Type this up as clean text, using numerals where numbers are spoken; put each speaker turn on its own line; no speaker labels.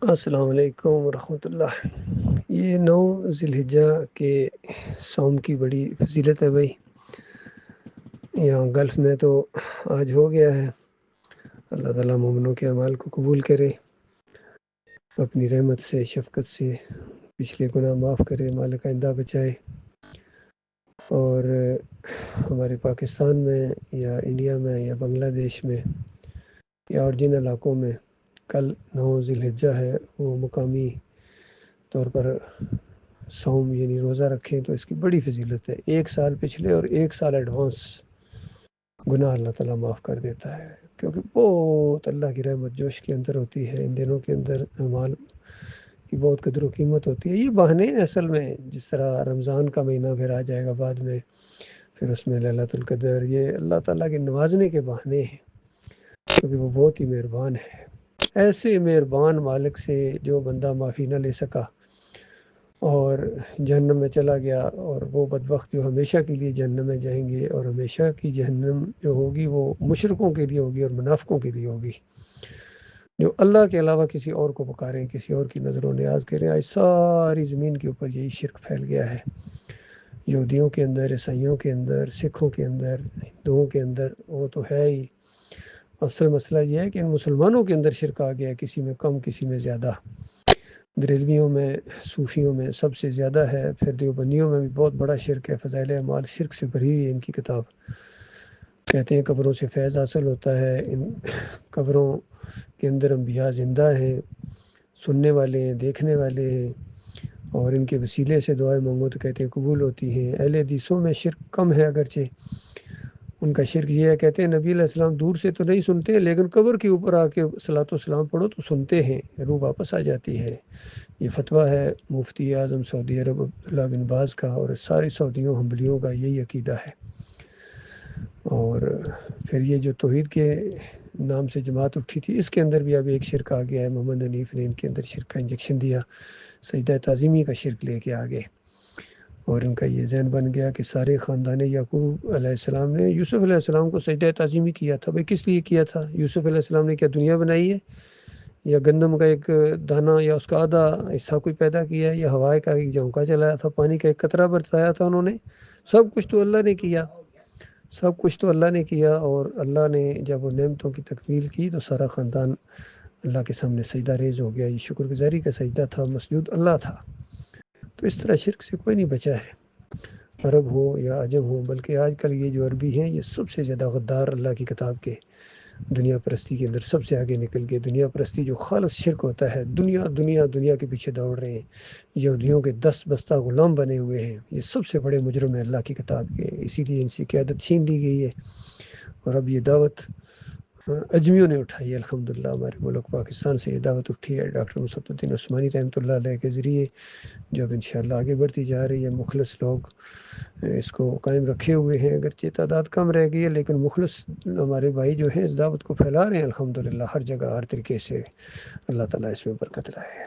السلام علیکم ورحمۃ اللہ۔ یہ 9 ذی الحجہ کے صوم کی بڑی فضیلت ہے بھائی۔ یہاں گلف میں تو آج ہو گیا ہے۔ اللہ تعالیٰ مومنوں کے اعمال کو قبول کرے، اپنی رحمت سے شفقت سے پچھلے گناہ معاف کرے، مالک آئندہ بچائے۔ اور ہمارے پاکستان میں یا انڈیا میں یا بنگلہ دیش میں یا اور جن علاقوں میں کل 9 ذی الحجہ ہے، وہ مقامی طور پر صوم یعنی روزہ رکھیں تو اس کی بڑی فضیلت ہے۔ 1 سال پچھلے اور 1 سال ایڈوانس گناہ اللہ تعالیٰ معاف کر دیتا ہے، کیونکہ بہت اللہ کی رحمت جوش کے اندر ہوتی ہے۔ ان دنوں کے اندر اعمال کی بہت قدر و قیمت ہوتی ہے۔ یہ بہانے ہیں اصل میں، جس طرح رمضان کا مہینہ پھر آ جائے گا بعد میں، پھر اس میں لیلۃ القدر، یہ اللہ تعالیٰ کے نوازنے کے بہانے ہیں، کیونکہ وہ بہت ہی مہربان ہے۔ ایسے مہربان مالک سے جو بندہ معافی نہ لے سکا اور جہنم میں چلا گیا، اور وہ بدبخت جو ہمیشہ کے لیے جہنم میں جائیں گے، اور ہمیشہ کی جہنم جو ہوگی وہ مشرکوں کے لیے ہوگی اور منافقوں کے لیے ہوگی، جو اللہ کے علاوہ کسی اور کو پکاریں، کسی اور کی نظر و نیاز کریں۔ آج ساری زمین کے اوپر یہی شرک پھیل گیا ہے، یہودیوں کے اندر، عیسائیوں کے اندر، سکھوں کے اندر، ہندوؤں کے اندر، وہ تو ہے ہی۔ اصل مسئلہ یہ ہے کہ ان مسلمانوں کے اندر شرک آ گیا ہے، کسی میں کم کسی میں زیادہ۔ بریلویوں میں، صوفیوں میں سب سے زیادہ ہے، پھر دیوبندیوں میں بھی بہت بڑا شرک ہے۔ فضائل اعمال شرک سے بھری ہوئی ہے ان کی کتاب۔ کہتے ہیں قبروں سے فیض حاصل ہوتا ہے، ان قبروں کے اندر انبیاء زندہ ہیں، سننے والے ہیں، دیکھنے والے ہیں، اور ان کے وسیلے سے دعائیں مانگو تو کہتے ہیں قبول ہوتی ہیں۔ اہل حدیثوں میں شرک کم ہے اگرچہ، ان کا شرک یہ ہے، کہتے ہیں نبی علیہ السلام دور سے تو نہیں سنتے، لیکن قبر کے اوپر آ کے صلاۃ و سلام پڑھو تو سنتے ہیں، روح واپس آ جاتی ہے۔ یہ فتویٰ ہے مفتی اعظم سعودی عرب عبداللہ بن باز کا، اور سارے سعودیوں حنبلیوں کا یہی عقیدہ ہے۔ اور پھر یہ جو توحید کے نام سے جماعت اٹھی تھی، اس کے اندر بھی اب ایک شرک آ گیا ہے۔ محمد حنیف نے ان کے اندر شرک کا انجیکشن دیا، سجدہ تعظیمی کا شرک لے کے آگے، اور ان کا یہ ذہن بن گیا کہ سارے خاندان یعقوب علیہ السلام نے یوسف علیہ السلام کو سجدہ تعظیمی کیا تھا۔ بھائی کس لیے کیا تھا؟ یوسف علیہ السلام نے کیا دنیا بنائی ہے، یا گندم کا ایک دانہ یا اس کا آدھا حصہ کوئی پیدا کیا ہے، یا ہوا کا ایک جھونکا چلایا تھا، پانی کا ایک قطرہ برسایا تھا انہوں نے؟ سب کچھ تو اللہ نے کیا، سب کچھ تو اللہ نے کیا۔ اور اللہ نے جب وہ نعمتوں کی تکمیل کی تو سارا خاندان اللہ کے سامنے سجدہ ریز ہو گیا۔ یہ شکر گزاری کا سجدہ تھا، مسجود اللہ تھا۔ تو اس طرح شرک سے کوئی نہیں بچا ہے، عرب ہو یا عجم ہو، بلکہ آج کل یہ جو عربی ہیں یہ سب سے زیادہ غدار اللہ کی کتاب کے، دنیا پرستی کے اندر سب سے آگے نکل گئے۔ دنیا پرستی جو خالص شرک ہوتا ہے، دنیا دنیا دنیا کے پیچھے دوڑ رہے ہیں، یہودیوں کے 10 بستہ غلام بنے ہوئے ہیں، یہ سب سے بڑے مجرم ہیں اللہ کی کتاب کے، اسی لیے ان سے قیادت چھین لی گئی ہے۔ اور اب یہ دعوت اجمیوں نے اٹھائی ہے، الحمدللہ ہمارے ملک پاکستان سے یہ دعوت اٹھی ہے ڈاکٹر مصعب الدین عثمانی رحمۃ اللہ علیہ کے ذریعے، جو اب انشاءاللہ آگے بڑھتی جا رہی ہے۔ مخلص لوگ اس کو قائم رکھے ہوئے ہیں، اگرچہ تعداد کم رہ گئی ہے، لیکن مخلص ہمارے بھائی جو ہیں اس دعوت کو پھیلا رہے ہیں الحمدللہ ہر جگہ ہر طریقے سے۔ اللہ تعالیٰ اس میں برکت لائے۔